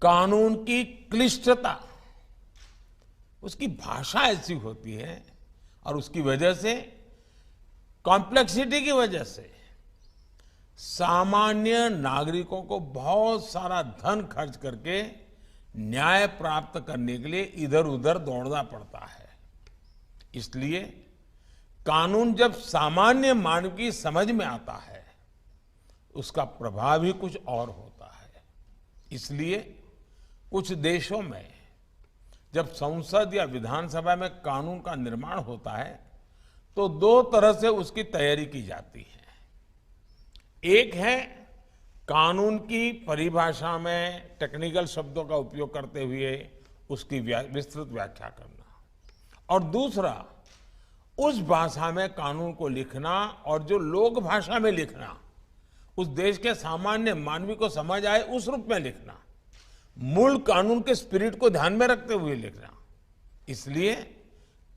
कानून की क्लिष्टता, उसकी भाषा ऐसी होती है और उसकी वजह से, कॉम्प्लेक्सिटी की वजह से सामान्य नागरिकों को बहुत सारा धन खर्च करके न्याय प्राप्त करने के लिए इधर उधर दौड़ना पड़ता है। इसलिए कानून जब सामान्य मानव की समझ में आता है, उसका प्रभाव ही कुछ और होता है। इसलिए कुछ देशों में जब संसद या विधानसभा में कानून का निर्माण होता है तो दो तरह से उसकी तैयारी की जाती है। एक है कानून की परिभाषा में टेक्निकल शब्दों का उपयोग करते हुए उसकी विस्तृत व्याख्या करना, और दूसरा उस भाषा में कानून को लिखना और जो लोक भाषा में लिखना, उस देश के सामान्य मानवी को समझ आए उस रूप में लिखना, मूल कानून के स्पिरिट को ध्यान में रखते हुए लिखना। इसलिए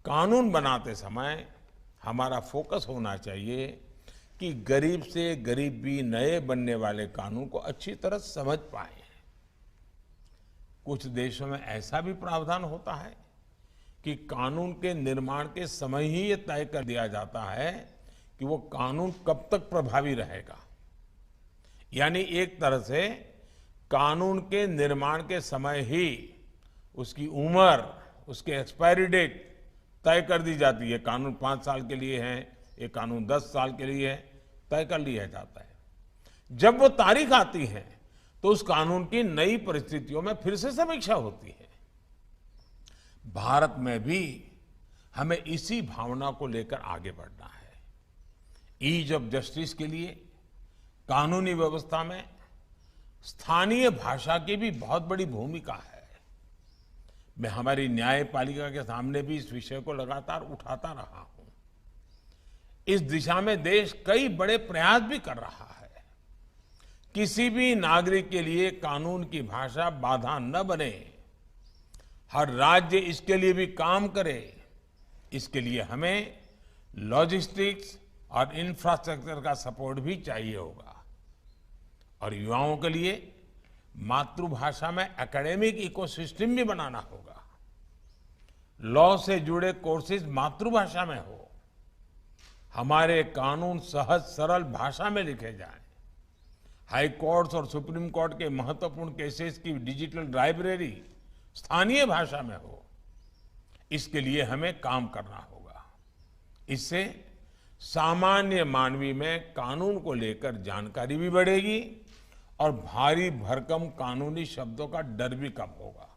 कानून बनाते समय हमारा फोकस होना चाहिए कि गरीब से गरीब भी नए बनने वाले कानून को अच्छी तरह समझ पाए। कुछ देशों में ऐसा भी प्रावधान होता है कि कानून के निर्माण के समय ही ये तय कर दिया जाता है कि वो कानून कब तक प्रभावी रहेगा। यानी एक तरह से कानून के निर्माण के समय ही उसकी उम्र, उसके एक्सपायरी डेट तय कर दी जाती है। कानून 5 साल के लिए है, एक कानून 10 साल के लिए है, तय कर लिया जाता है। जब वो तारीख आती है तो उस कानून की नई परिस्थितियों में फिर से समीक्षा होती है। भारत में भी हमें इसी भावना को लेकर आगे बढ़ना है। ईज ऑफ जस्टिस के लिए कानूनी व्यवस्था में स्थानीय भाषा की भी बहुत बड़ी भूमिका है। मैं हमारी न्यायपालिका के सामने भी इस विषय को लगातार उठाता रहा हूं। इस दिशा में देश कई बड़े प्रयास भी कर रहा है। किसी भी नागरिक के लिए कानून की भाषा बाधा न बने, हर राज्य इसके लिए भी काम करे। इसके लिए हमें लॉजिस्टिक्स और इंफ्रास्ट्रक्चर का सपोर्ट भी चाहिए होगा। और युवाओं के लिए मातृभाषा में एकेडमिक इकोसिस्टम भी बनाना होगा। लॉ से जुड़े कोर्सेज मातृभाषा में हो, हमारे कानून सहज सरल भाषा में लिखे जाएं, हाई कोर्ट्स और सुप्रीम कोर्ट के महत्वपूर्ण केसेस की डिजिटल लाइब्रेरी स्थानीय भाषा में हो। इसके लिए हमें काम करना होगा। इससे सामान्य मानवी में कानून को लेकर जानकारी भी बढ़ेगी और भारी भरकम कानूनी शब्दों का डर भी कम होगा।